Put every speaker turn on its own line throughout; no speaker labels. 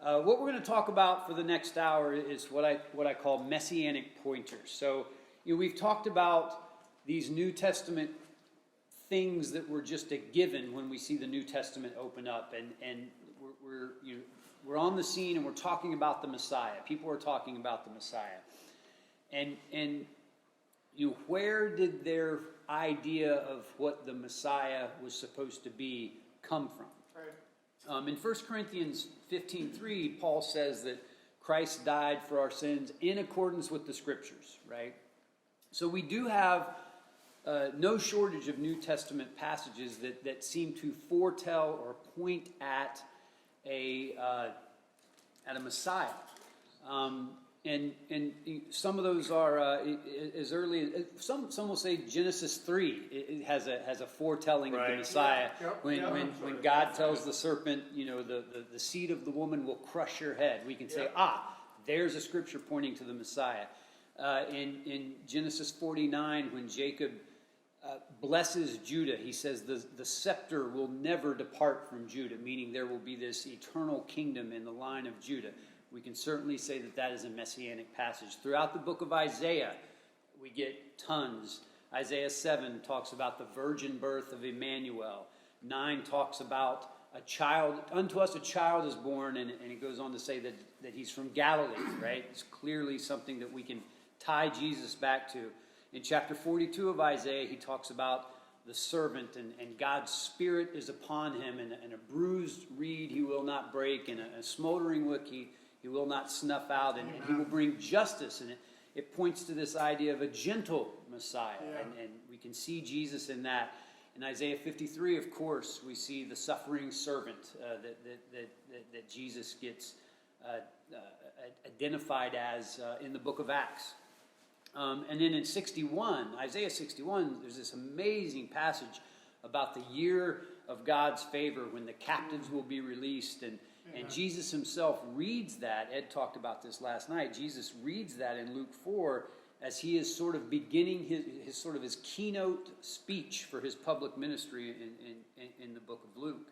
What we're going to talk about for the next hour is what I call Messianic pointers. So, we've talked about these New Testament things that were just a given when we see the New Testament open up, and we're on the scene and we're talking about the Messiah. People are talking about the Messiah, and where did their idea of what the Messiah was supposed to be come from? Right. In 1 Corinthians 15:3, Paul says that Christ died for our sins in accordance with the Scriptures, right? So we do have no shortage of New Testament passages that seem to foretell or point at a Messiah. And some of those are as early as some will say Genesis 3. It has a foretelling of the Messiah. Yeah. When God tells the serpent, the seed of the woman will crush your head, we can say, there's a scripture pointing to the Messiah. In Genesis 49, when Jacob blesses Judah, he says the scepter will never depart from Judah, meaning there will be this eternal kingdom in the line of Judah. We can certainly say that is a messianic passage. Throughout the book of Isaiah, we get tons. Isaiah 7 talks about the virgin birth of Emmanuel. 9 talks about a child, unto us a child is born, and it goes on to say that he's from Galilee, right? It's clearly something that we can tie Jesus back to. In chapter 42 of Isaiah, he talks about the servant, and God's Spirit is upon him, and a bruised reed he will not break, and a smoldering wick he will not snuff out, and he will bring justice. And it points to this idea of a gentle Messiah, and we can see Jesus in that. In Isaiah 53, of course, we see the suffering servant that Jesus gets identified as in the book of Acts. And then in 61, Isaiah 61, there's this amazing passage about the year of God's favor when the captives will be released, and Jesus himself reads that. Ed talked about this last night. Jesus reads that in Luke 4 as he is sort of beginning his keynote speech for his public ministry in the book of Luke.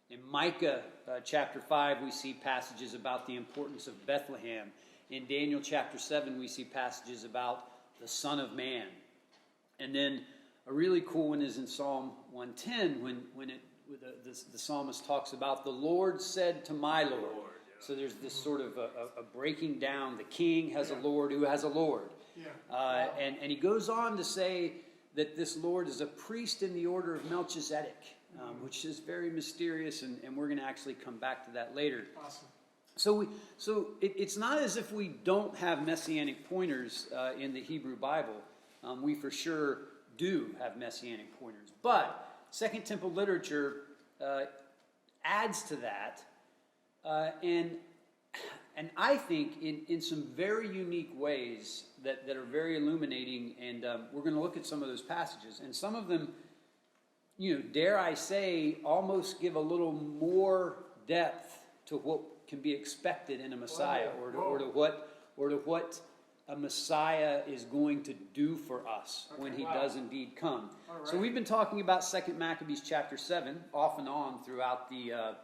In Micah chapter 5, we see passages about the importance of Bethlehem. In Daniel chapter 7, we see passages about the Son of Man. And then a really cool one is in Psalm 110 when the psalmist talks about the Lord said to my Lord. So there's this sort of a breaking down. The king has a Lord who has a Lord. And he goes on to say that this Lord is a priest in the order of Melchizedek, which is very mysterious, and we're going to actually come back to that later.
Awesome.
So it's not as if we don't have messianic pointers in the Hebrew Bible. We for sure do have messianic pointers. But Second Temple literature adds to that, and I think in some very unique ways that are very illuminating, and we're going to look at some of those passages. And some of them, dare I say, almost give a little more depth to what can be expected in a Messiah, or to what a Messiah is going to do for us when he does indeed come. Right. So we've been talking about 2 Maccabees chapter 7 off and on throughout the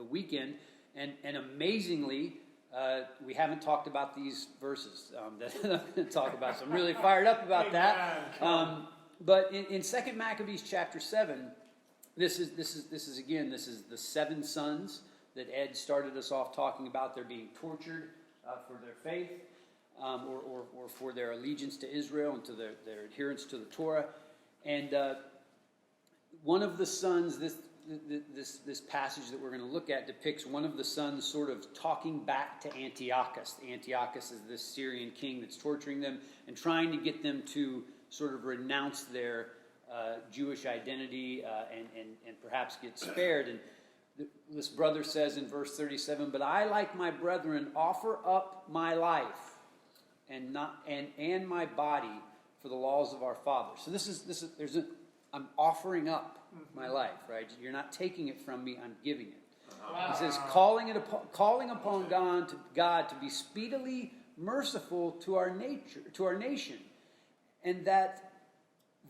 weekend, and amazingly, we haven't talked about these verses that I'm going to talk about. So I'm really fired up about that. But in 2 Maccabees chapter 7. This is the 7 sons that Ed started us off talking about. They're being tortured for their faith, or for their allegiance to Israel and to their adherence to the Torah. And one of the sons, this passage that we're going to look at depicts one of the sons sort of talking back to Antiochus. Antiochus is this Syrian king that's torturing them and trying to get them to sort of renounce their Jewish identity and perhaps get spared. And this brother says in verse 37, "But I, like my brethren, offer up my life and my body for the laws of our fathers." So I'm offering up my life, right? You're not taking it from me; I'm giving it. Wow. He says, calling upon God to be speedily merciful to our nation, and that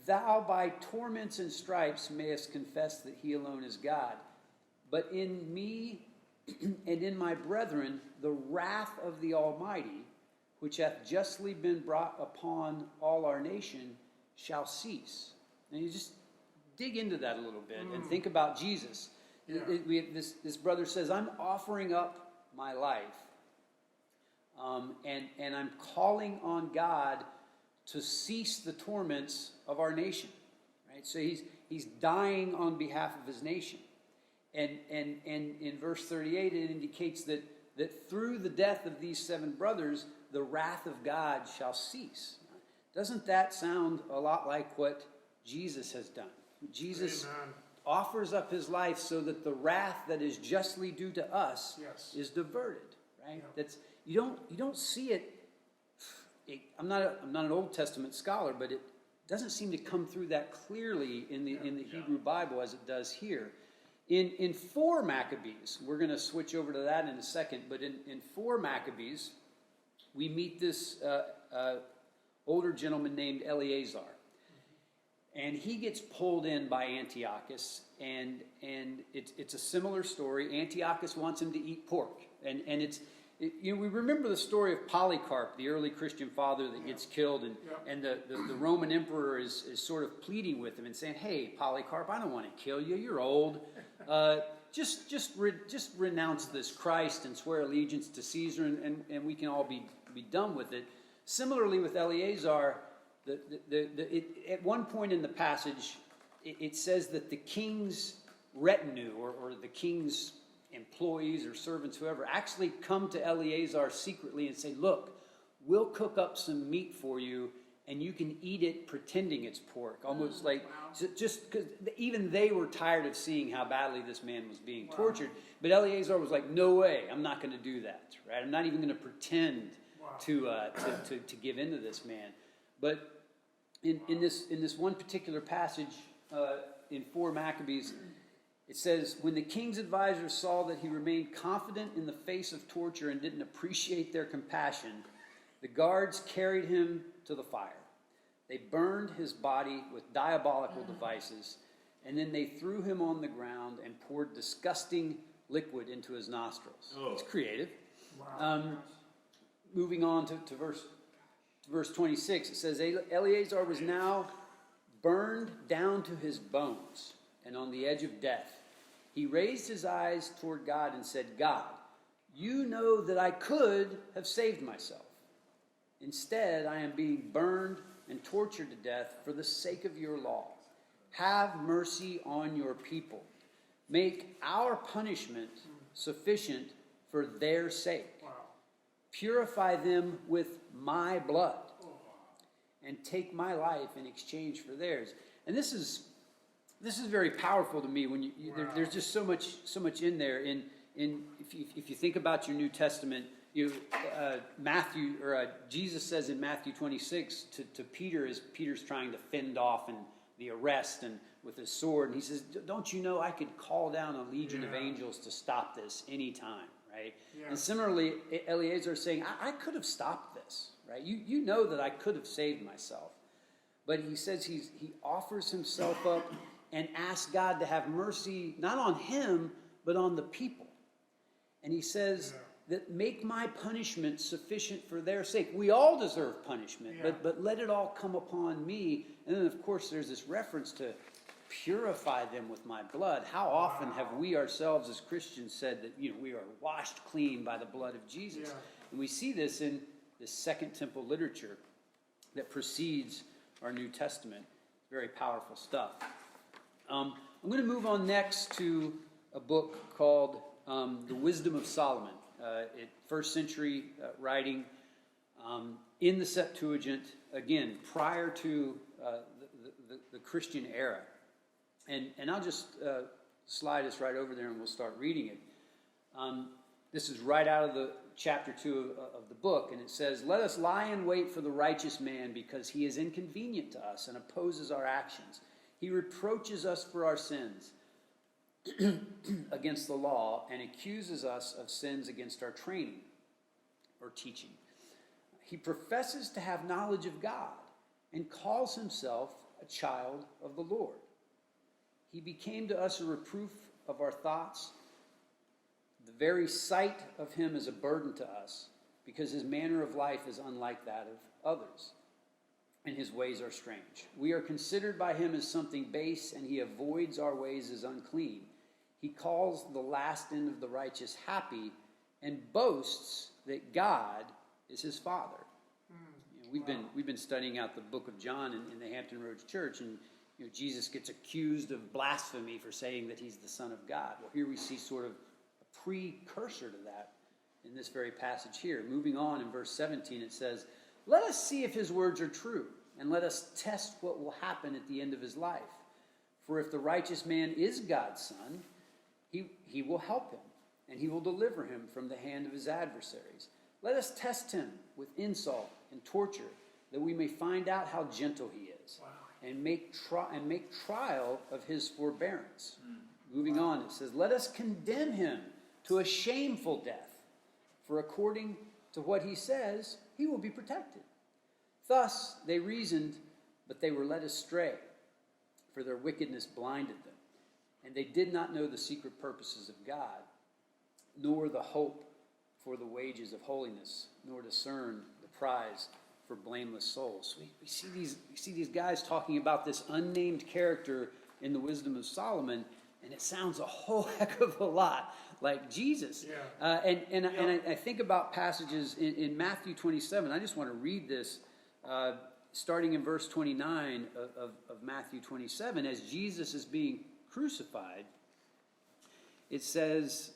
thou by torments and stripes mayest confess that he alone is God. But in me and in my brethren the wrath of the Almighty, which hath justly been brought upon all our nation, shall cease. And you just dig into that a little bit and think about Jesus. Yeah. This brother says, I'm offering up my life, and I'm calling on God to cease the torments of our nation. Right? So he's dying on behalf of his nation. And in verse 38, it indicates that through the death of these 7 brothers, the wrath of God shall cease. Doesn't that sound a lot like what Jesus has done? Jesus offers up his life so that the wrath that is justly due to us is diverted. Right? Yeah. That's you don't see it. I'm not an Old Testament scholar, but it doesn't seem to come through that clearly in the Hebrew Bible as it does here. In 4 Maccabees, we're going to switch over to that in a second, but in 4 Maccabees, we meet this older gentleman named Eleazar. And he gets pulled in by Antiochus, and it's a similar story. Antiochus wants him to eat pork. And we remember the story of Polycarp, the early Christian father that gets killed, and the Roman emperor is sort of pleading with him and saying, hey, Polycarp, I don't want to kill you. You're old. Just renounce this Christ and swear allegiance to Caesar, and we can all be done with it. Similarly with Eleazar, at one point in the passage, it says that the king's retinue or the king's employees or servants, whoever, actually come to Eleazar secretly and say, look, we'll cook up some meat for you and you can eat it pretending it's pork. Almost like, just because even they were tired of seeing how badly this man was being tortured. But Eleazar was like, no way, I'm not going to do that. Right? I'm not even going to pretend to give in to this man. But in this one particular passage in 4 Maccabees, it says, when the king's advisors saw that he remained confident in the face of torture and didn't appreciate their compassion, the guards carried him to the fire. They burned his body with diabolical devices, and then they threw him on the ground and poured disgusting liquid into his nostrils. It's creative. Wow. Moving on to verse 26, it says, Eleazar was now burned down to his bones and on the edge of death. He raised his eyes toward God and said, God, you know that I could have saved myself. Instead, I am being burned and tortured to death for the sake of your law. Have mercy on your people. Make our punishment sufficient for their sake. Wow. Purify them with my blood and take my life in exchange for theirs. And this is very powerful to me when there's just so much in there. If you think about your New Testament, Jesus says in Matthew 26 to Peter, as Peter's trying to fend off the arrest and with his sword, and he says, don't you know I could call down a legion of angels to stop this anytime, right? Yeah. And similarly, Eleazar is saying, I could have stopped this, right? You know that I could have saved myself. But he says he offers himself up and asks God to have mercy, not on him, but on the people. And he says that make my punishment sufficient for their sake. We all deserve punishment, but let it all come upon me. And then, of course, there's this reference to purify them with my blood. How often have we ourselves as Christians said that we are washed clean by the blood of Jesus? Yeah. And we see this in the Second Temple literature that precedes our New Testament. Very powerful stuff. I'm going to move on next to a book called The Wisdom of Solomon. First century writing in the Septuagint, again, prior to the Christian era. And I'll just slide us right over there and we'll start reading it. This is right out of the chapter 2 of the book, and it says, let us lie in wait for the righteous man because he is inconvenient to us and opposes our actions. He reproaches us for our sins against the law and accuses us of sins against our training or teaching. He professes to have knowledge of God and calls himself a child of the Lord. He became to us a reproof of our thoughts, the very sight of him is a burden to us, because his manner of life is unlike that of others, and his ways are strange. We are considered by him as something base, and he avoids our ways as unclean. He calls the last end of the righteous happy, and boasts that God is his Father. We've been studying out the book of John in the Hampton Roads Church, and Jesus gets accused of blasphemy for saying that he's the Son of God. Well, here we see sort of a precursor to that in this very passage here. Moving on in verse 17, it says, "Let us see if his words are true, and let us test what will happen at the end of his life. For if the righteous man is God's son, he will help him, and he will deliver him from the hand of his adversaries. Let us test him with insult and torture, that we may find out how gentle he is, and make trial of his forbearance." Moving on, it says, "Let us condemn him to a shameful death, for according to what he says, he will be protected." Thus they reasoned, but they were led astray, for their wickedness blinded them, and they did not know the secret purposes of God, nor the hope for the wages of holiness, nor discern the prize for blameless souls. We see these guys talking about this unnamed character in the wisdom of Solomon, and it sounds a whole heck of a lot like Jesus. Yeah. And I think about passages in Matthew 27. I just want to read this, starting in verse 29 of Matthew 27. As Jesus is being crucified, it says,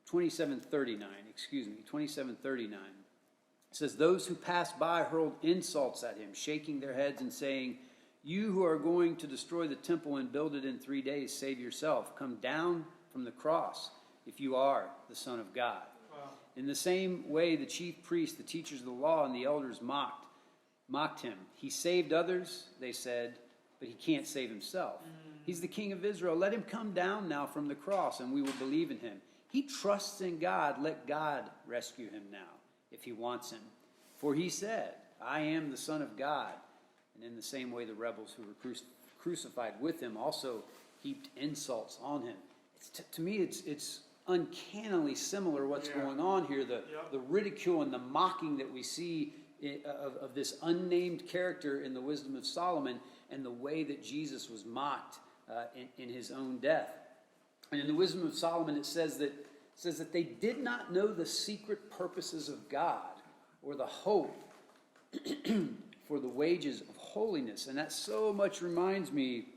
27:39. It says, "Those who passed by hurled insults at him, shaking their heads and saying, 'You who are going to destroy the temple and build it in 3 days, save yourself. Come down from the cross if you are the Son of God.' Wow. In the same way, the chief priests, the teachers of the law, and the elders mocked him. 'He saved others,' they said, 'but he can't save himself. He's the King of Israel. Let him come down now from the cross, and we will believe in him. He trusts in God. Let God rescue him now, if he wants him. For he said, I am the Son of God.' And in the same way, the rebels who were crucified with him also heaped insults on him." To me, it's uncannily similar what's going on here. The ridicule and the mocking that we see of this unnamed character in the wisdom of Solomon, and the way that Jesus was mocked in his own death. And in the wisdom of Solomon, it says that they did not know the secret purposes of God, or the hope for the wages of holiness. And that so much reminds me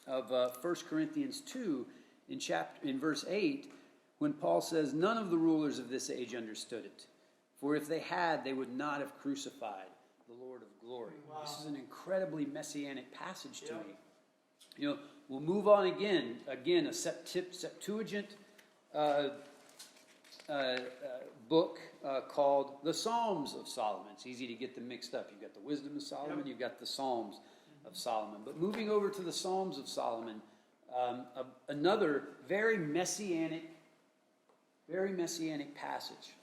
of 1 Corinthians 2 in verse 8, when Paul says, "None of the rulers of this age understood it. For if they had, they would not have crucified the Lord of glory." Wow. This is an incredibly messianic passage to me. We'll move on again, a Septuagint book called the Psalms of Solomon. It's easy to get them mixed up. You've got the Wisdom of Solomon, you've got the Psalms of Solomon. But moving over to the Psalms of Solomon, another very messianic passage.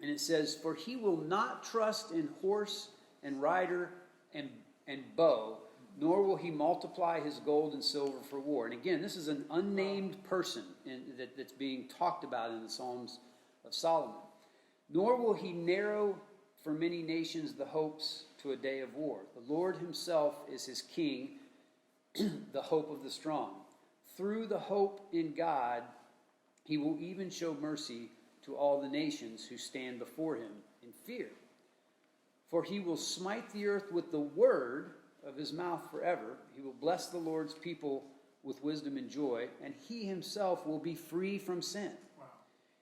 And it says, "For he will not trust in horse and rider and bow, nor will he multiply his gold and silver for war." And again, this is an unnamed person that's being talked about in the Psalms of Solomon. "Nor will he narrow for many nations the hopes to a day of war. The Lord himself is his king, the hope of the strong. Through the hope in God, he will even show mercy to all the nations who stand before him in fear. For he will smite the earth with the word of his mouth forever. He will bless the Lord's people with wisdom and joy, and he himself will be free from sin,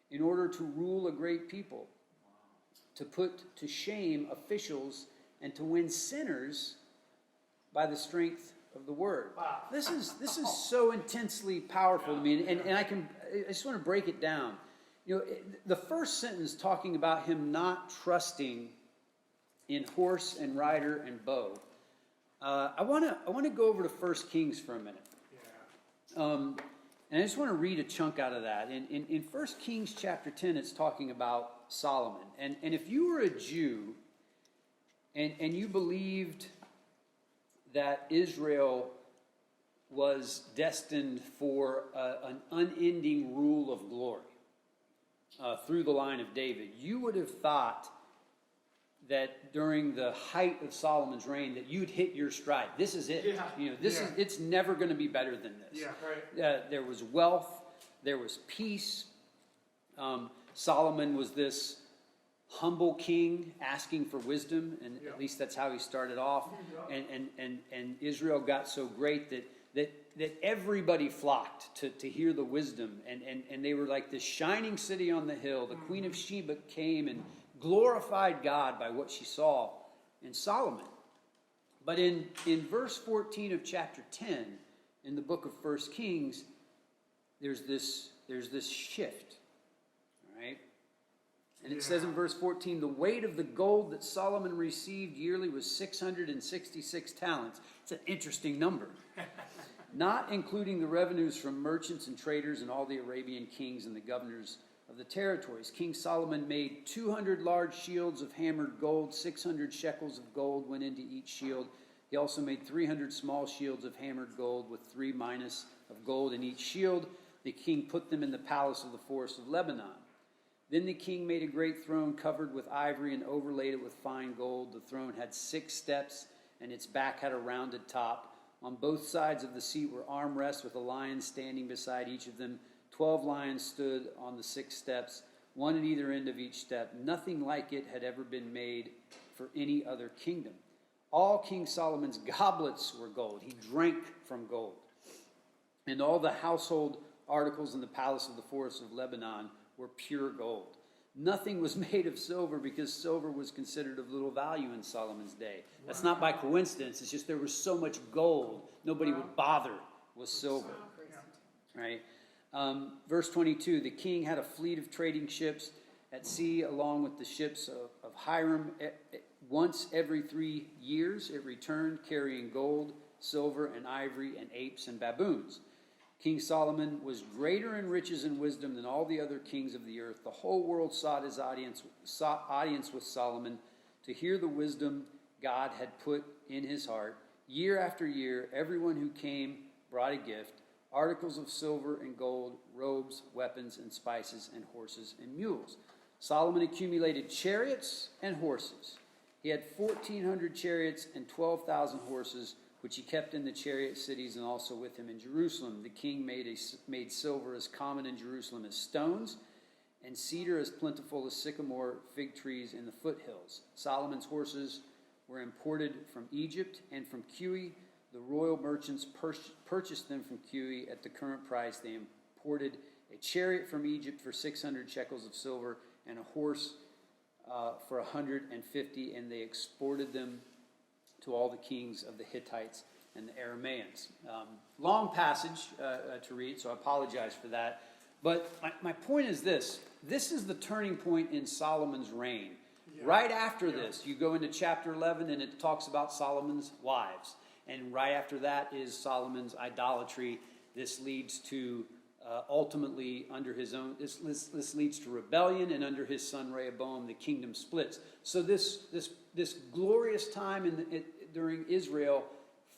in order to rule a great people, to put to shame officials, and to win sinners by the strength of the word." Wow. This is so intensely powerful to me, and I just want to break it down. The first sentence talking about him not trusting in horse and rider and bow. I want to go over to 1 Kings for a minute. And I just want to read a chunk out of that. In 1 Kings chapter 10, it's talking about Solomon. And if you were a Jew and you believed that Israel was destined for an unending rule of glory through the line of David. You would have thought that during the height of Solomon's reign that you'd hit your stride. This is it. Yeah. It's never going to be better than this.
Yeah, right.
There was wealth, there was peace. Solomon was this humble king asking for wisdom, and at least that's how he started off. And Israel got so great that everybody flocked to hear the wisdom, and they were like this shining city on the hill. The Queen of Sheba came and glorified God by what she saw in Solomon. But in verse 14 of chapter 10 in the book of 1 Kings, there's this shift, right? And it says in verse 14, the weight of the gold that Solomon received yearly was 666 talents. It's an interesting number. Not including the revenues from merchants and traders and all the Arabian kings and the governors of the territories. King Solomon made 200 large shields of hammered gold. 600 shekels of gold went into each shield. He also made 300 small shields of hammered gold with 3 minas of gold in each shield. The king put them in the palace of the forest of Lebanon. Then the king made a great throne covered with ivory and overlaid it with fine gold. The throne had 6 steps, and its back had a rounded top. On both sides of the seat were armrests with a lion standing beside each of them. 12 lions stood on the 6 steps, one at either end of each step. Nothing like it had ever been made for any other kingdom. All King Solomon's goblets were gold. He drank from gold. And all the household articles in the palace of the forest of Lebanon were pure gold. Nothing was made of silver because silver was considered of little value in Solomon's day. That's not by coincidence. It's just there was so much gold, nobody would bother with silver. Right? Verse 22, the king had a fleet of trading ships at sea along with the ships of Hiram. Once every 3 years it returned carrying gold, silver, and ivory, and apes and baboons. King Solomon was greater in riches and wisdom than all the other kings of the earth. The whole world sought his audience with Solomon to hear the wisdom God had put in his heart. Year after year, everyone who came brought a gift, articles of silver and gold, robes, weapons, and spices, and horses and mules. Solomon accumulated chariots and horses. He had 1,400 chariots and 12,000 horses, which he kept in the chariot cities and also with him in Jerusalem. The king made silver as common in Jerusalem as stones, and cedar as plentiful as sycamore fig trees in the foothills. Solomon's horses were imported from Egypt and from Cuwe. The royal merchants purchased them from Cuwe at the current price. They imported a chariot from Egypt for 600 shekels of silver and a horse for 150, and they exported them to all the kings of the Hittites and the Aramaeans. Long passage to read, so I apologize for that. But my point is this. This is the turning point in Solomon's reign. Yeah. Right after this, you go into chapter 11, and it talks about Solomon's wives. And right after that is Solomon's idolatry. This leads to, ultimately, under his own, this leads to rebellion, and under his son Rehoboam, the kingdom splits. So this glorious time during Israel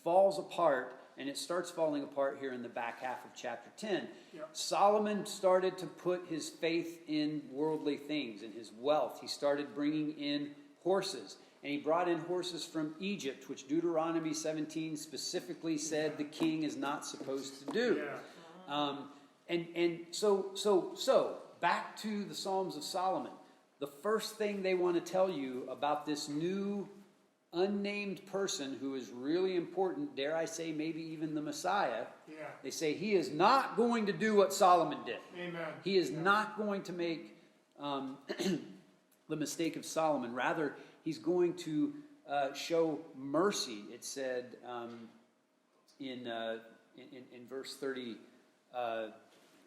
falls apart, and it starts falling apart here in the back half of chapter 10. Yep. Solomon started to put his faith in worldly things and his wealth. He started bringing in horses, and he brought in horses from Egypt, which Deuteronomy 17 specifically said the king is not supposed to do. Yeah. So back to the Psalms of Solomon. The first thing they want to tell you about this new unnamed person who is really important, dare I say maybe even the Messiah, they say he is not going to do what Solomon did. Amen. He is not going to make the mistake of Solomon. Rather, he's going to show mercy, it said in verse 30.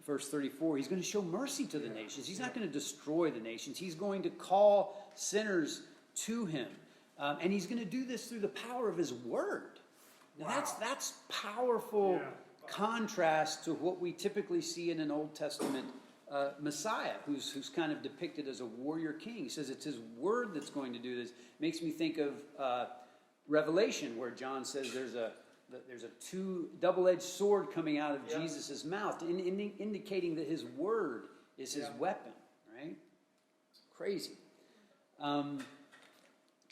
Verse 34, he's going to show mercy to the nations. He's not going to destroy the nations. He's going to call sinners to him. And he's going to do this through the power of his word. Now that's powerful contrast to what we typically see in an Old Testament Messiah, who's kind of depicted as a warrior king. He says it's his word that's going to do this. Makes me think of Revelation, where John says there's there's a double-edged sword coming out of Jesus' mouth, indicating that his word is his weapon, right? Crazy. Let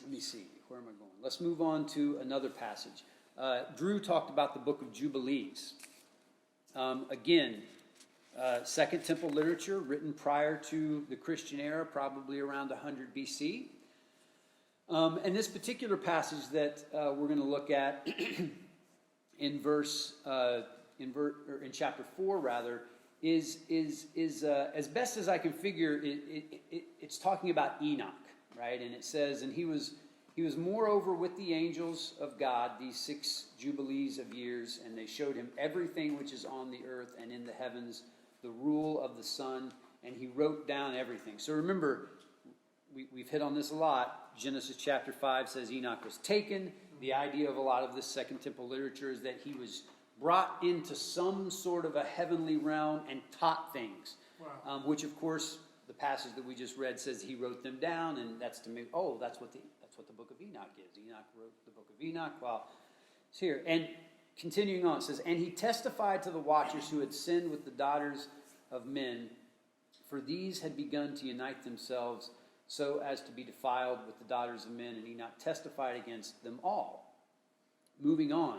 me see. Where am I going? Let's move on to another passage. Drew talked about the book of Jubilees. Again, Second Temple literature written prior to the Christian era, probably around 100 BC. And this particular passage that we're going to look at in chapter 4 rather is as best as I can figure it's talking about Enoch, right? And it says, and he was moreover with the angels of God these 6 jubilees of years, and they showed him everything which is on the earth and in the heavens, the rule of the sun, and he wrote down everything. So remember, we've hit on this a lot. Genesis chapter 5 says Enoch was taken. The idea of a lot of this Second Temple literature is that he was brought into some sort of a heavenly realm and taught things, which of course the passage that we just read says he wrote them down, and that's to me, that's what the book of Enoch is. Enoch wrote the book of Enoch. Well, it's here. And continuing on, it says, and he testified to the watchers who had sinned with the daughters of men, for these had begun to unite themselves so as to be defiled with the daughters of men, and Enoch testified against them all. Moving on,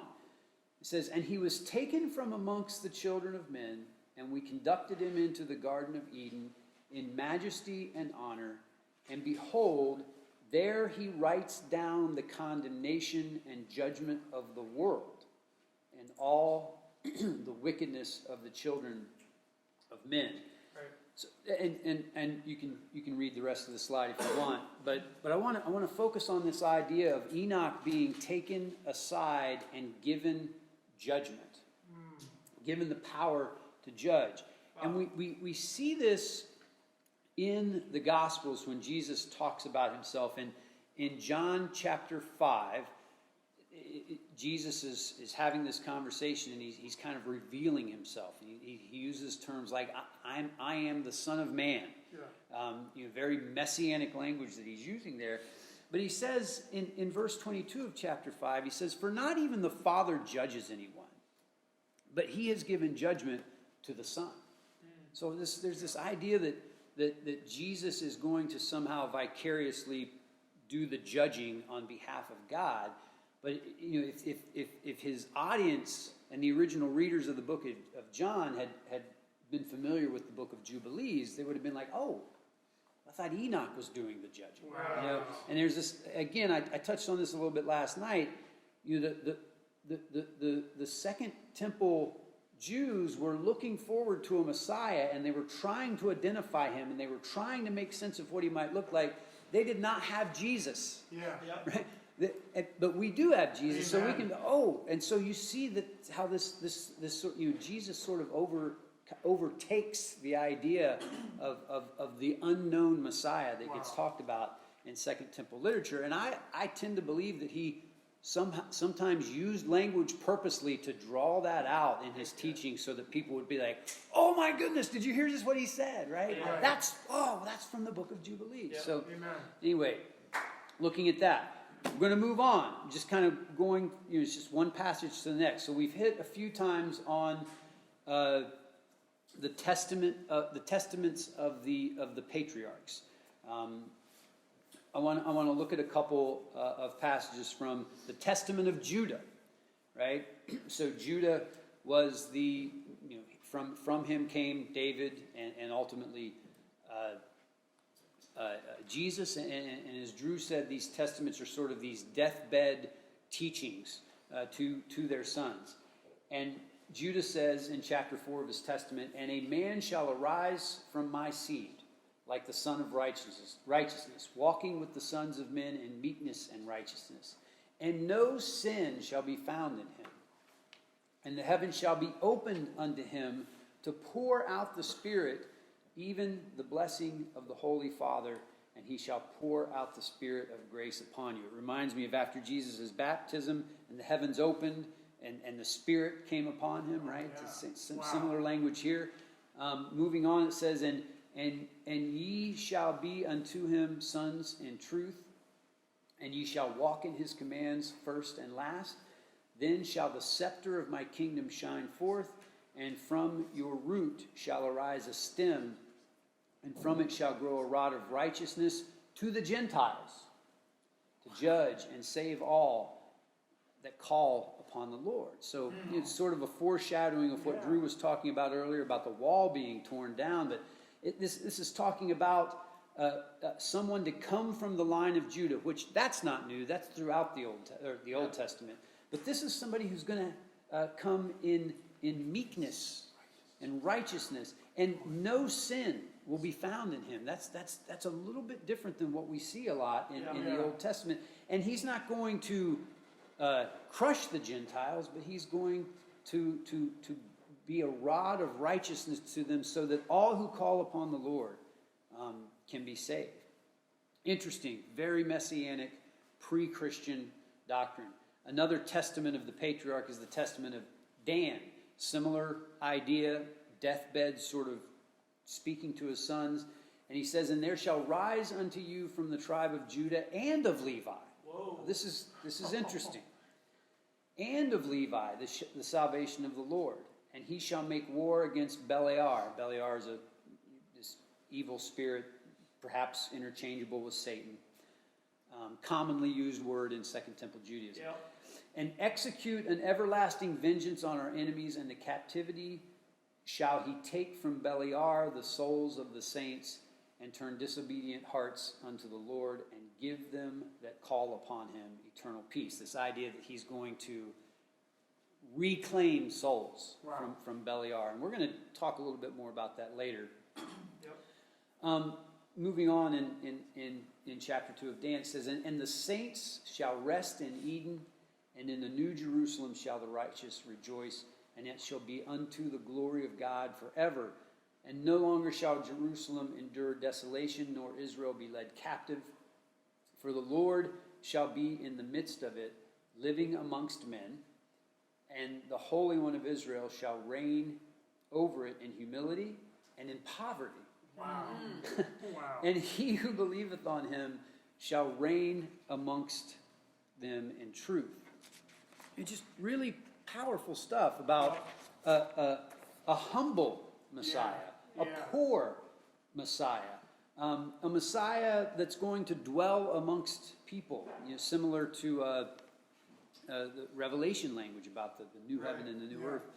it says, and he was taken from amongst the children of men, and we conducted him into the Garden of Eden in majesty and honor, and behold, there he writes down the condemnation and judgment of the world, and all the wickedness of the children of men. Right. So, and you can read the rest of the slide if you want, but I want to focus on this idea of Enoch being taken aside and given judgment, given the power to judge. Wow. And we see this in the Gospels when Jesus talks about himself. In John chapter 5, Jesus is having this conversation, and he's kind of revealing himself. He uses terms like, I am the Son of Man. Yeah. Very messianic language that he's using there. But he says in verse 22 of chapter 5, he says, for not even the Father judges anyone, but he has given judgment to the Son. So there's this idea that Jesus is going to somehow vicariously do the judging on behalf of God. But if his audience and the original readers of the book of John had been familiar with the book of Jubilees, they would have been like, oh, I thought Enoch was doing the judging. Wow. And there's this, again, I touched on this a little bit last night. The Second Temple Jews were looking forward to a Messiah, and they were trying to identify him, and they were trying to make sense of what he might look like. They did not have Jesus. Yeah. Right? But we do have Jesus, Amen. So we can. And so you see that how this Jesus sort of overtakes the idea of the unknown Messiah that gets talked about in Second Temple literature, and I tend to believe that he sometimes used language purposely to draw that out in his teaching, so that people would be like, "Oh my goodness, did you hear just what he said?" Right? Yeah. That's from the book of Jubilees. Yeah. So anyway, looking at that. We're going to move on, just kind of going, it's just one passage to the next. So we've hit a few times on the testaments of the patriarchs. I want to look at a couple of passages from the Testament of Judah, right? So Judah was from him came David and ultimately Jesus, and as Drew said, these testaments are sort of these deathbed teachings to their sons. And Judah says in chapter 4 of his testament, and a man shall arise from my seed, like the Son of righteousness, walking with the sons of men in meekness and righteousness. And no sin shall be found in him. And the heavens shall be opened unto him to pour out the Spirit, even the blessing of the Holy Father, and he shall pour out the Spirit of grace upon you. It reminds me of after Jesus' baptism, and the heavens opened, and the Spirit came upon him, right? Yeah. It's similar language here. Moving on, it says, and ye shall be unto him sons in truth, and ye shall walk in his commands first and last. Then shall the scepter of my kingdom shine forth, and from your root shall arise a stem, and from it shall grow a rod of righteousness to the Gentiles, to judge and save all that call upon the Lord. So it's sort of a foreshadowing of what Drew was talking about earlier about the wall being torn down. But this is talking about someone to come from the line of Judah, which that's not new. That's throughout the Old Testament. But this is somebody who's going to come in meekness and righteousness, and no sin will be found in him. That's a little bit different than what we see a lot in the Old Testament. And he's not going to crush the Gentiles, but he's going to be a rod of righteousness to them, so that all who call upon the Lord can be saved. Interesting, very messianic, pre-Christian doctrine. Another testament of the patriarch is the testament of Dan. Similar idea, deathbed sort of speaking to his sons. And he says, and there shall rise unto you from the tribe of Judah and of Levi. Whoa. This is interesting. And of Levi, the salvation of the Lord. And he shall make war against Beliar. Beliar is this evil spirit, perhaps interchangeable with Satan. Commonly used word in Second Temple Judaism. Yep. And execute an everlasting vengeance on our enemies, and the captivity shall he take from Beliar the souls of the saints, and turn disobedient hearts unto the Lord, and give them that call upon him eternal peace. This idea that he's going to reclaim souls from Beliar. And we're going to talk a little bit more about that later. Yep. Moving on in chapter 2 of Dan, it says, and the saints shall rest in Eden, and in the new Jerusalem shall the righteous rejoice, and it shall be unto the glory of God forever. And no longer shall Jerusalem endure desolation, nor Israel be led captive. For the Lord shall be in the midst of it, living amongst men, and the Holy One of Israel shall reign over it in humility and in poverty. Wow. Wow. And he who believeth on him shall reign amongst them in truth. It's just really powerful stuff about a humble Messiah, a poor Messiah, a Messiah that's going to dwell amongst people, similar to the Revelation language about the new heaven and the new earth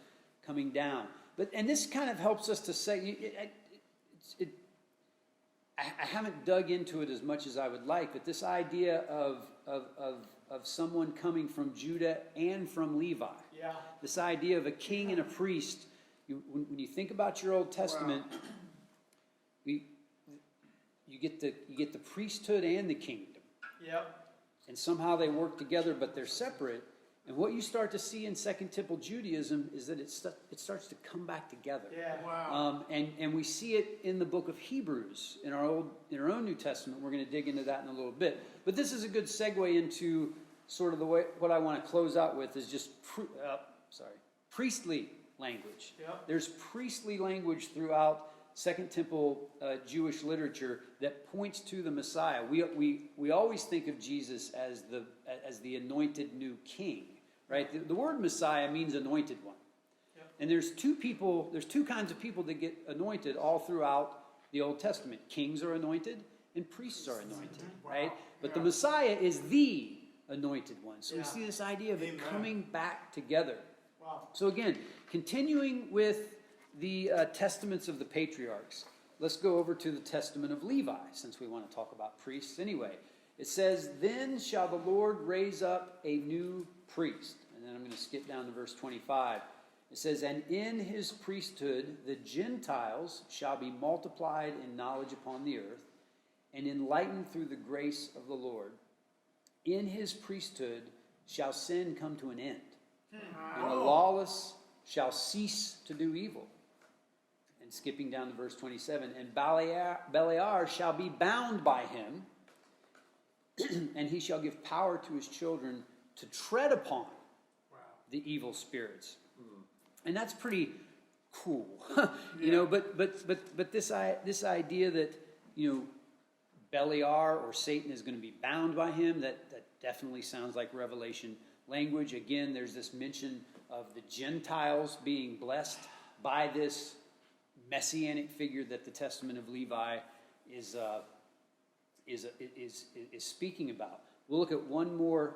coming down. And this kind of helps us to say, I haven't dug into it as much as I would like, but this idea of someone coming from Judah and from Levi, this idea of a king and a priest. When you think about your Old Testament, you get the priesthood and the kingdom. Yep. And somehow they work together, but they're separate. And what you start to see in Second Temple Judaism is that it starts to come back together. Yeah. Wow. And we see it in the book of Hebrews in our own New Testament. We're going to dig into that in a little bit. But this is a good segue into sort of what I want to close out with is just priestly language. Yep. There's priestly language throughout Second Temple Jewish literature that points to the Messiah. We always think of Jesus as the anointed new king, right? The word Messiah means anointed one. Yep. And there's two kinds of people that get anointed all throughout the Old Testament. Kings are anointed and priests are anointed, right? But the Messiah is the anointed one. So we see this idea of it coming back together. Wow. So again, continuing with the testaments of the patriarchs, let's go over to the testament of Levi, since we want to talk about priests anyway. It says, then shall the Lord raise up a new priest. And then I'm going to skip down to verse 25. It says, and in his priesthood the Gentiles shall be multiplied in knowledge upon the earth, and enlightened through the grace of the Lord. In his priesthood shall sin come to an end, and the lawless shall cease to do evil. And skipping down to verse 27, and Beliar shall be bound by him, and he shall give power to his children to tread upon the evil spirits. And that's pretty cool, But this idea that Beliar or Satan is going to be bound by him, that definitely sounds like Revelation language. Again, there's this mention of the Gentiles being blessed by this Messianic figure that the Testament of Levi is speaking about. We'll look at one more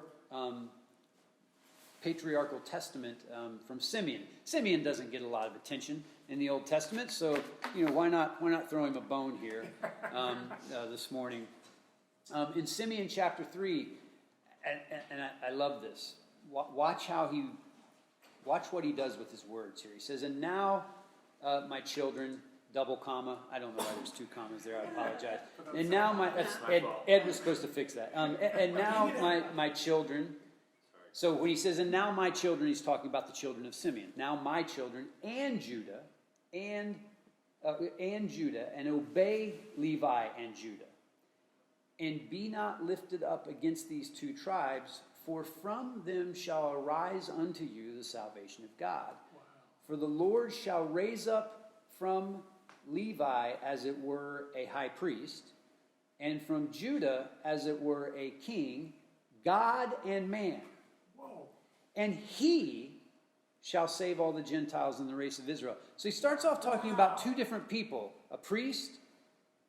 patriarchal testament from Simeon. Simeon doesn't get a lot of attention in the Old Testament, so why not throw him a bone here this morning? In Simeon chapter 3, and I love this. Watch what he does with his words here. He says, "And now, my children," double comma. I don't know why there's two commas there. I apologize. And now Ed was supposed to fix that. And now my children. So when he says, "And now my children," he's talking about the children of Simeon. Now my children and Judah, and obey Levi and Judah, and be not lifted up against these two tribes, for from them shall arise unto you the salvation of God. Wow. For the Lord shall raise up from Levi, as it were, a high priest, and from Judah, as it were, a king, God and man. Whoa. And he shall save all the Gentiles in the race of Israel. So he starts off talking about two different people, a priest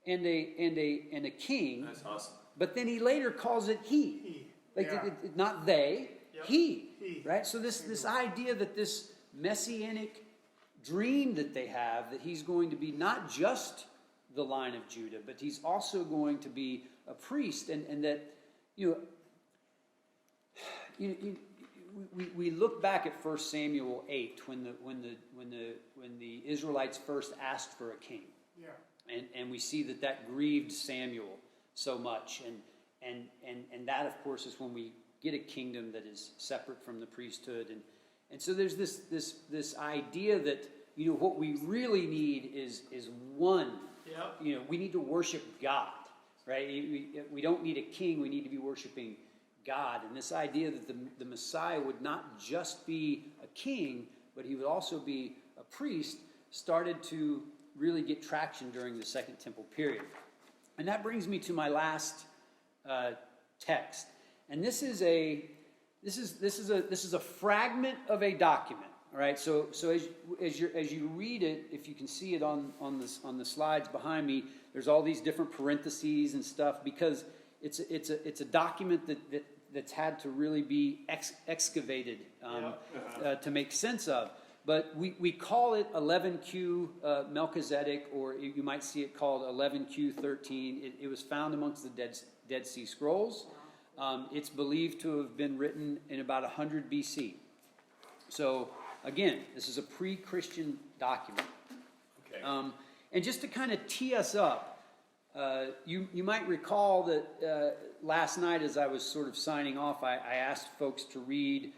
and a king.
That's awesome.
But then he later calls it he. Like not they, yep. He. Right? So this idea that this messianic dream that they have, that he's going to be not just the line of Judah, but he's also going to be a priest, and that we look back at 1 Samuel 8 when the Israelites first asked for a king, and we see that grieved Samuel so much, and that of course is when we get a kingdom that is separate from the priesthood, and so there's this idea that what we really need is one. Yep. We need to worship God, right? We don't need a king. We need to be worshiping God. And this idea that the Messiah would not just be a king, but he would also be a priest, started to really get traction during the Second Temple period. And that brings me to my last text. And this is a fragment of a document. All right, so as you read it, if you can see it on the slides behind me, there's all these different parentheses and stuff, because it's a document that's had to really be excavated to make sense of. But we call it 11Q Melchizedek, or you might see it called 11Q13. It was found amongst the Dead Sea Scrolls. It's believed to have been written in about 100 BC. So again, this is a pre-Christian document. Okay. And just to kind of tee us up, you might recall that last night as I was sort of signing off, I asked folks to read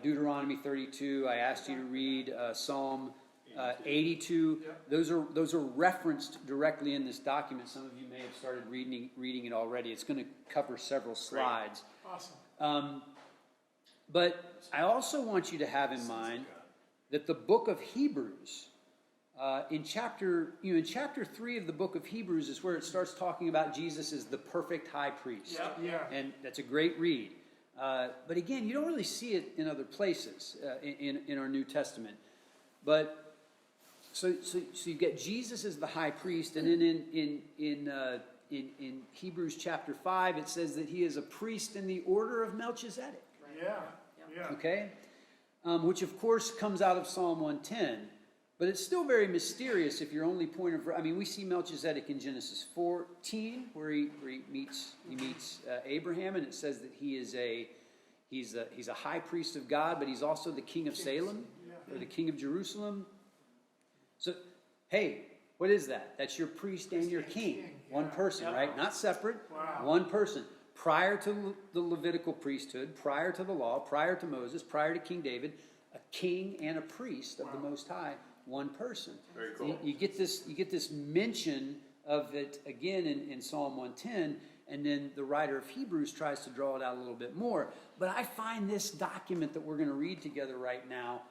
Deuteronomy 32. I asked you to read Psalm 82. Yep. Those are referenced directly in this document. Some of you may have started reading it already. It's going to cover several slides.
Great. Awesome.
But I also want you to have in mind that the book of Hebrews, in chapter 3 of the book of Hebrews is where it starts talking about Jesus as the perfect high priest.
Yeah.
And that's a great read. But again, you don't really see it in other places in our New Testament. But so you get Jesus as the high priest, and then in Hebrews chapter 5 it says that he is a priest in the order of Melchizedek.
Yeah.
Okay? Which of course comes out of Psalm 110, but it's still very mysterious if your only point of... we see Melchizedek in Genesis 14, where he meets Abraham, and it says that he's a high priest of God, but he's also the king of Salem, or the king of Jerusalem. So, hey, what is that? That's your priest and your king. One person, right? Not separate.
Wow.
One person. Prior to the Levitical priesthood, prior to the law, prior to Moses, prior to King David, a king and a priest of the Most High, one person.
Very cool.
You get this mention of it again in Psalm 110, and then the writer of Hebrews tries to draw it out a little bit more. But I find this document that we're going to read together right now,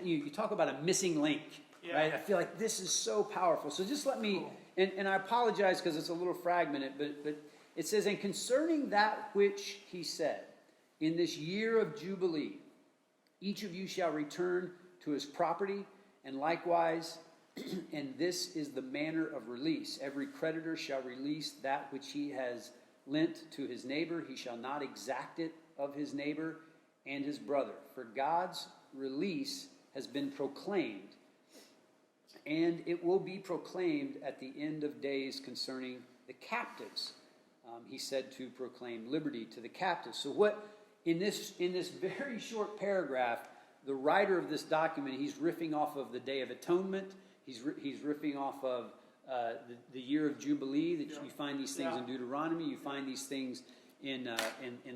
you talk about a missing link, right? I feel like this is so powerful. So just let me, and I apologize because it's a little fragmented, but it says, "And concerning that which he said, In this year of Jubilee, each of you shall return to his property, and likewise, and this is the manner of release. Every creditor shall release that which he has lent to his neighbor. He shall not exact it of his neighbor and his brother. For God's release has been proclaimed, and it will be proclaimed at the end of days concerning the captives. He said to proclaim liberty to the captives. So what, in this very short paragraph, the writer of this document, he's riffing off of the Day of Atonement. He's riffing off of the year of Jubilee. That you find these things in Deuteronomy. You find these things in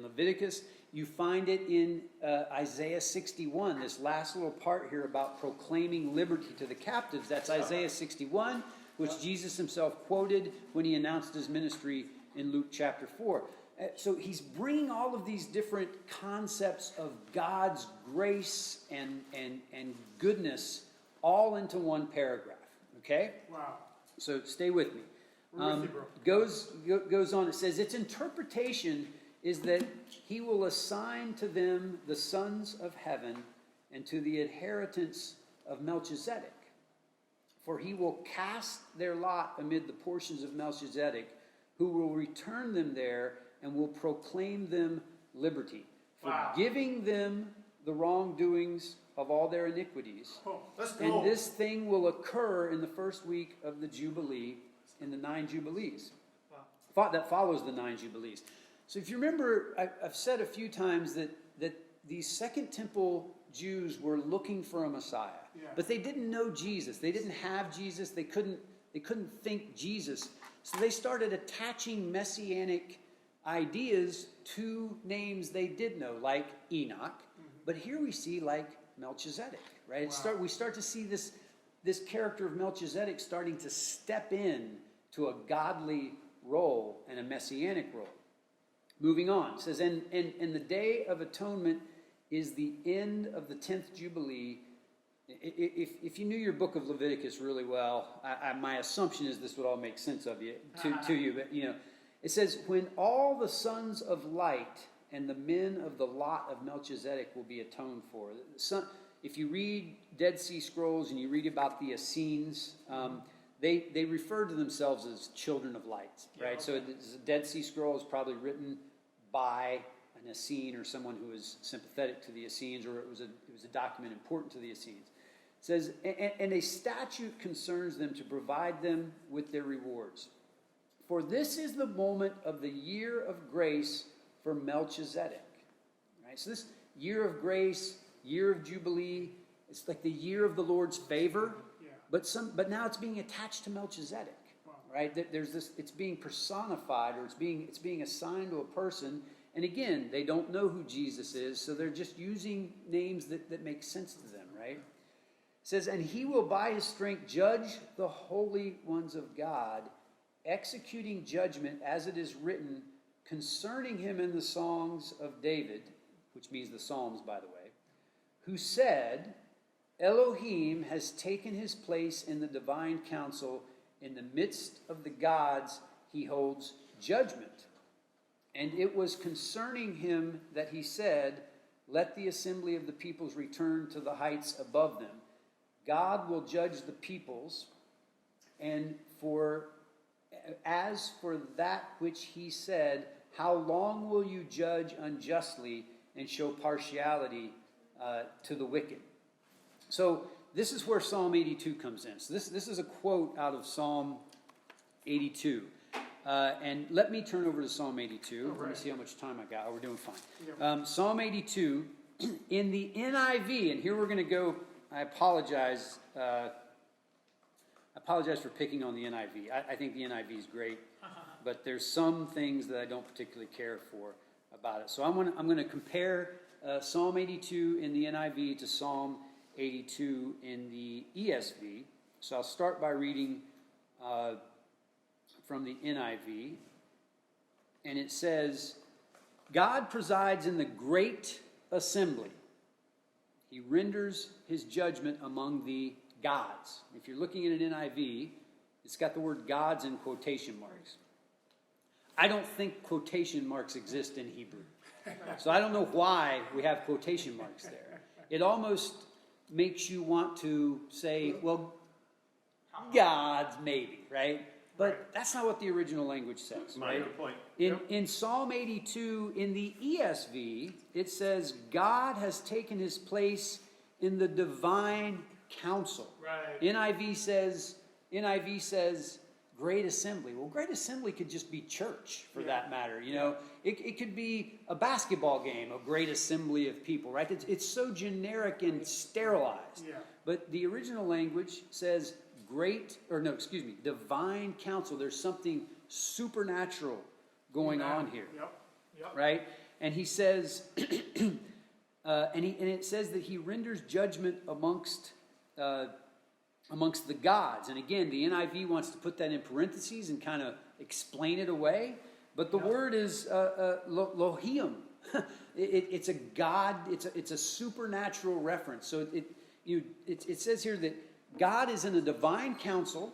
Leviticus. You find it in Isaiah 61. This last little part here about proclaiming liberty to the captives. That's Isaiah 61, which Jesus himself quoted when he announced his ministry in Luke chapter 4. So he's bringing all of these different concepts of God's grace and goodness all into one paragraph. Okay?
Wow.
So stay with me. Goes on. It says, its interpretation is that he will assign to them the sons of heaven and to the inheritance of Melchizedek. For he will cast their lot amid the portions of Melchizedek, who will return them there and will proclaim them liberty, forgiving them the wrongdoings of all their iniquities.
Let's go.
And this thing will occur in the first week of the Jubilee, in the 9 Jubilees. That follows the 9 Jubilees. So if you remember, I've said a few times that these Second Temple Jews were looking for a Messiah.
Yeah.
But they didn't know Jesus. They didn't have Jesus. They couldn't think Jesus. So they started attaching messianic ideas to names they did know, like Enoch. Mm-hmm. But here we see like Melchizedek, right?
Wow.
We start to see this character of Melchizedek starting to step in to a godly role and a messianic role. Moving on, it says, and the Day of Atonement is the end of the 10th Jubilee. If you knew your book of Leviticus really well, my assumption is this would all make sense to you. But it says, when all the sons of light and the men of the lot of Melchizedek will be atoned for. If you read Dead Sea Scrolls and you read about the Essenes, they refer to themselves as children of light, right? Yeah, okay. So the Dead Sea Scroll is probably written by an Essene or someone who was sympathetic to the Essenes, or it was a document important to the Essenes. It says, and a statute concerns them to provide them with their rewards. For this is the moment of the year of grace for Melchizedek. Right? So this year of grace, year of Jubilee, it's like the year of the Lord's favor, but now it's being attached to Melchizedek. Right? There's this, it's being personified, or it's being assigned to a person. And again, they don't know who Jesus is, so they're just using names that make sense to them, right? It says, and he will by his strength judge the holy ones of God, executing judgment as it is written concerning him in the songs of David, which means the Psalms, by the way, who said, Elohim has taken his place in the divine council. In the midst of the gods, he holds judgment. And it was concerning him that he said, let the assembly of the peoples return to the heights above them. God will judge the peoples, and as for that which he said, how long will you judge unjustly and show partiality to the wicked? So this is where Psalm 82 comes in. So this is a quote out of Psalm 82. And let me turn over to Psalm 82. Right. Let me see how much time I got. Oh, we're doing fine. Yep. Psalm 82 in the NIV, and here we're going to go. I apologize for picking on the NIV. I think the NIV is great, but there's some things that I don't particularly care for about it. So I'm going to compare Psalm 82 in the NIV to Psalm 82 in the ESV. So I'll start by reading from the NIV. And it says, God presides in the great assembly. He renders his judgment among the gods. If you're looking at an NIV, it's got the word gods in quotation marks. I don't think quotation marks exist in Hebrew. So I don't know why we have quotation marks there. It almost makes you want to say, well, God's maybe, right? But that's not what the original language says, right?
Point.
In Psalm 82, in the ESV, it says, God has taken his place in the divine council.
Right.
NIV says great assembly. Well, great assembly could just be church for that matter. You know, it could be a basketball game, a great assembly of people, right? It's so generic and sterilized.
Yeah.
But the original language says divine counsel. There's something supernatural going on here.
Yep.
Right? And he says, and it says that he renders judgment amongst the gods. And again, the NIV wants to put that in parentheses and kind of explain it away. But the word is Lohim. It's a God. It's a supernatural reference. So it says here that God is in a divine council.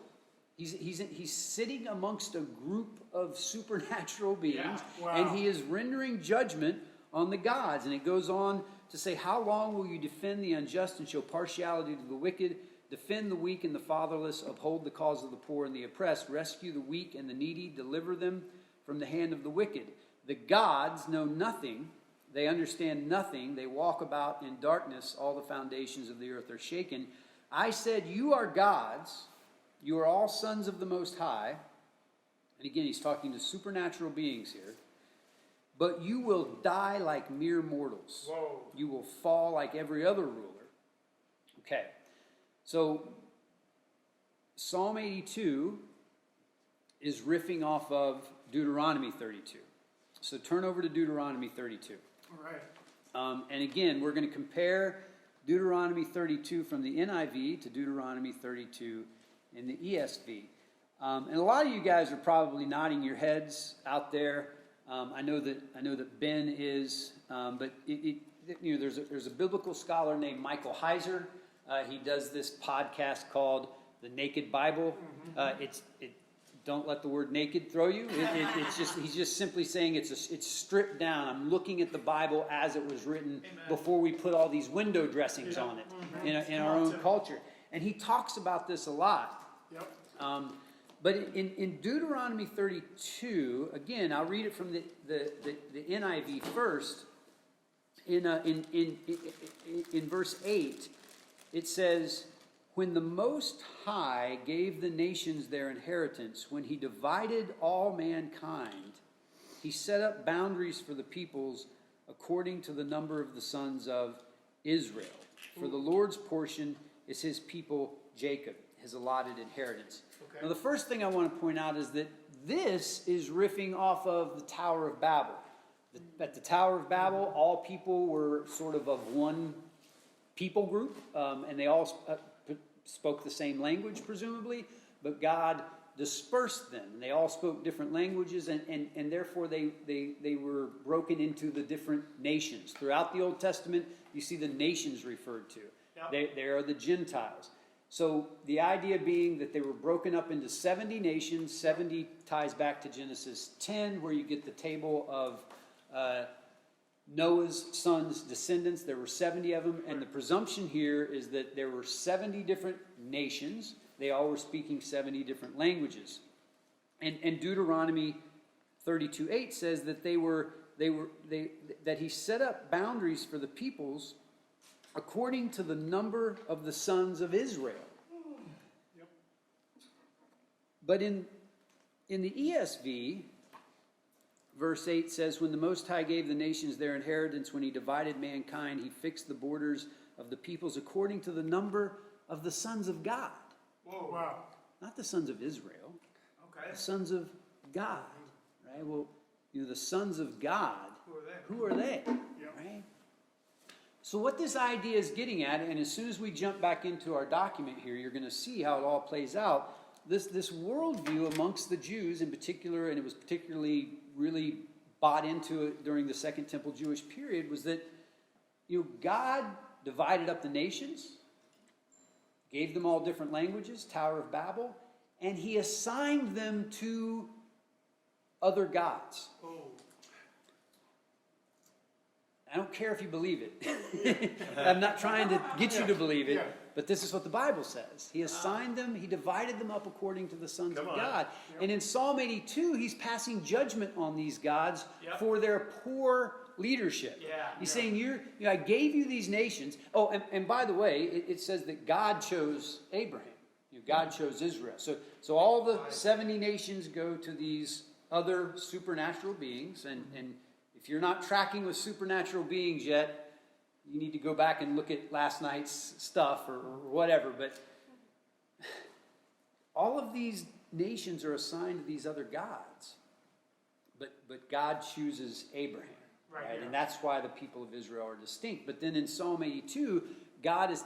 He's sitting amongst a group of supernatural beings, and he is rendering judgment on the gods. And it goes on to say, how long will you defend the unjust and show partiality to the wicked? Defend the weak and the fatherless, uphold the cause of the poor and the oppressed, rescue the weak and the needy, deliver them from the hand of the wicked. The gods know nothing, they understand nothing, they walk about in darkness, all the foundations of the earth are shaken. I said, you are gods, you are all sons of the Most High. And again, he's talking to supernatural beings here. But you will die like mere mortals.
Whoa.
You will fall like every other ruler. Okay. So, Psalm 82 is riffing off of Deuteronomy 32. So turn over to Deuteronomy 32.
All right.
And again, we're going to compare Deuteronomy 32 from the NIV to Deuteronomy 32 in the ESV. And a lot of you guys are probably nodding your heads out there. I know that Ben is, but there's a biblical scholar named Michael Heiser. He does this podcast called The Naked Bible. Don't let the word naked throw you. He's just simply saying it's stripped down. I'm looking at the Bible as it was written before we put all these window dressings on it in our own culture. And he talks about this a lot.
Yep.
But in Deuteronomy 32, again, I'll read it from the NIV first. In verse 8, it says, when the Most High gave the nations their inheritance, when he divided all mankind, he set up boundaries for the peoples according to the number of the sons of Israel. For the Lord's portion is his people Jacob, his allotted inheritance. Okay. Now the first thing I want to point out is that this is riffing off of the Tower of Babel. At the Tower of Babel, all people were sort of one people group, and they all spoke the same language, presumably, but God dispersed them. And they all spoke different languages, and therefore they were broken into the different nations. Throughout the Old Testament, you see the nations referred to. Yep. They are the Gentiles. So the idea being that they were broken up into 70 nations. 70 ties back to Genesis 10, where you get the table of Noah's sons' descendants. There were 70 of them, and the presumption here is that there were 70 different nations. They all were speaking 70 different languages. And Deuteronomy 32:8 says that that he set up boundaries for the peoples according to the number of the sons of Israel. Yep. But in the ESV, verse 8 says, when the Most High gave the nations their inheritance, when he divided mankind, he fixed the borders of the peoples according to the number of the sons of God.
Whoa, wow.
Not the sons of Israel.
Okay.
The sons of God. Right? Well, the sons of God. Who are they?
Yep.
Right? So what this idea is getting at, and as soon as we jump back into our document here, you're going to see how it all plays out. This worldview amongst the Jews in particular, and it was particularly really bought into it during the Second Temple Jewish period, was that God divided up the nations, gave them all different languages, Tower of Babel, and he assigned them to other gods.
Oh.
I don't care if you believe it. I'm not trying to get you to believe it,
Yeah.
but this is what the Bible says. He assigned them, he divided them up according to the sons
Come
of
on.
God.
Yep.
And in Psalm 82, he's passing judgment on these gods
Yep.
for their poor leadership.
Yeah.
He's
Yeah.
saying, I gave you these nations. Oh, and by the way, it says that God chose Abraham. God chose Israel. So all the 70 nations go to these other supernatural beings. And if you're not tracking with supernatural beings yet, you need to go back and look at last night's stuff or whatever. But all of these nations are assigned to these other gods. But God chooses Abraham.
Right,
Right?
yeah.
And that's why the people of Israel are distinct. But then in Psalm 82, God's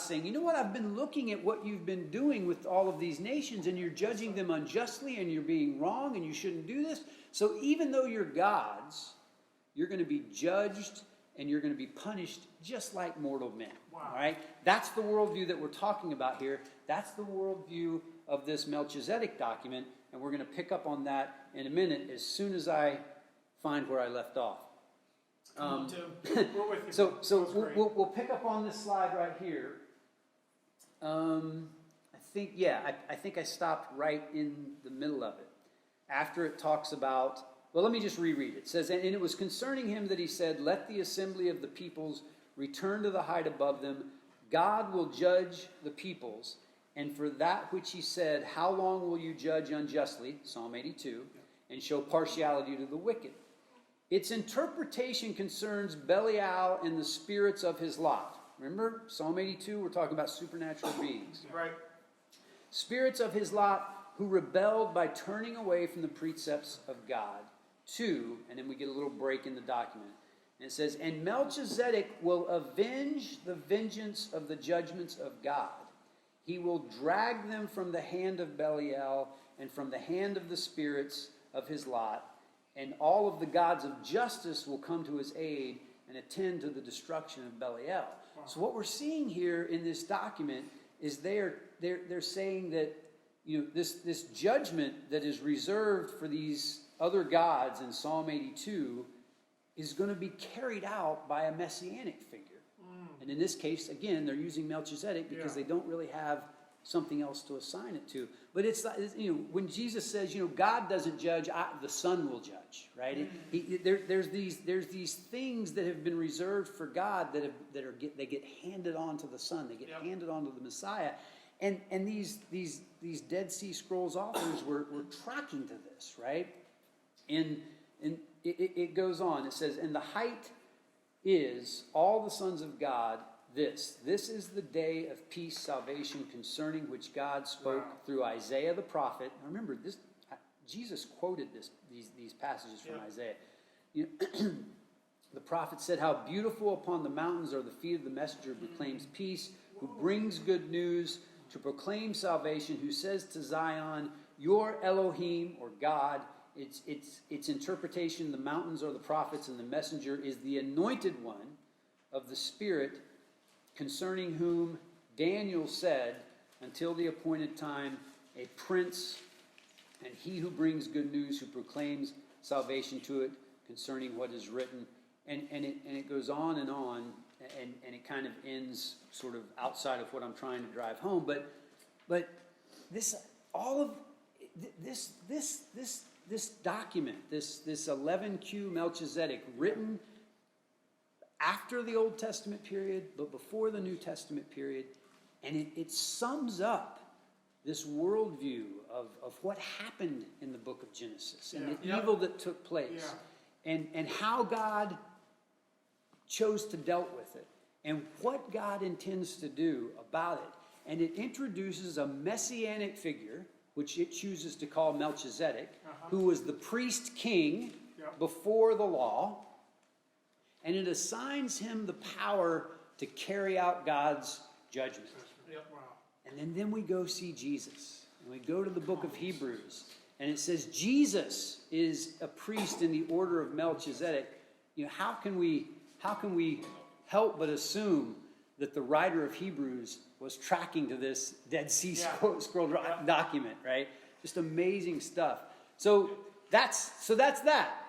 saying, you know what? I've been looking at what you've been doing with all of these nations, and you're judging them unjustly, and you're being wrong, and you shouldn't do this. So even though you're gods, you're going to be judged, and you're going to be punished just like mortal men.
Wow.
All right? That's the worldview that we're talking about here. That's the worldview of this Melchizedek document, and we're going to pick up on that in a minute as soon as I find where I left off.
Come on, Tim. We're with you.
So
That was great.
we'll pick up on this slide right here. I think I stopped right in the middle of it. After it talks about, well, let me just reread it. It says, and it was concerning him that he said, let the assembly of the peoples return to the height above them. God will judge the peoples. And for that which he said, how long will you judge unjustly? Psalm 82. And show partiality to the wicked. Its interpretation concerns Belial and the spirits of his lot. Remember, Psalm 82, we're talking about supernatural beings.
Right.
Spirits of his lot who rebelled by turning away from the precepts of God. 2, and then we get a little break in the document. And it says, and Melchizedek will avenge the vengeance of the judgments of God. He will drag them from the hand of Belial and from the hand of the spirits of his lot. And all of the gods of justice will come to his aid and attend to the destruction of Belial. Wow. So what we're seeing here in this document is they're saying that this judgment that is reserved for these other gods in Psalm 82 is going to be carried out by a messianic figure. And in this case, again, they're using Melchizedek because they don't really have something else to assign it to. But it's when Jesus says, God doesn't judge, the Son will judge, right? There's these things that have been reserved for God they get handed on to the Son, they get handed on to the Messiah, and these Dead Sea Scrolls authors were tracking to this, right? And it goes on. It says, and the height is all the sons of God. This is the day of peace, salvation, concerning which God spoke through Isaiah the prophet. Now remember, Jesus quoted these passages from Isaiah. The prophet said, how beautiful upon the mountains are the feet of the messenger who proclaims peace, who brings good news, to proclaim salvation, who says to Zion, your Elohim, or God, its interpretation, the mountains are the prophets, and the messenger is the anointed one of the Spirit, concerning whom Daniel said, until the appointed time, a prince, and he who brings good news, who proclaims salvation to it, concerning what is written. And it goes on, and it kind of ends sort of outside of what I'm trying to drive home. But this document, this 11Q Melchizedek, written after the Old Testament period, but before the New Testament period, and it sums up this worldview of what happened in the book of Genesis and the evil that took place, and how God chose to deal with it, and what God intends to do about it. And it introduces a messianic figure, which it chooses to call Melchizedek, who was the priest king before the law, and it assigns him the power to carry out God's judgment. And then we go see Jesus, and we go to the book of Hebrews, and it says Jesus is a priest in the order of Melchizedek. How can we help but assume that the writer of Hebrews was tracking to this Dead Sea Scroll document, right? Just amazing stuff. So that's that.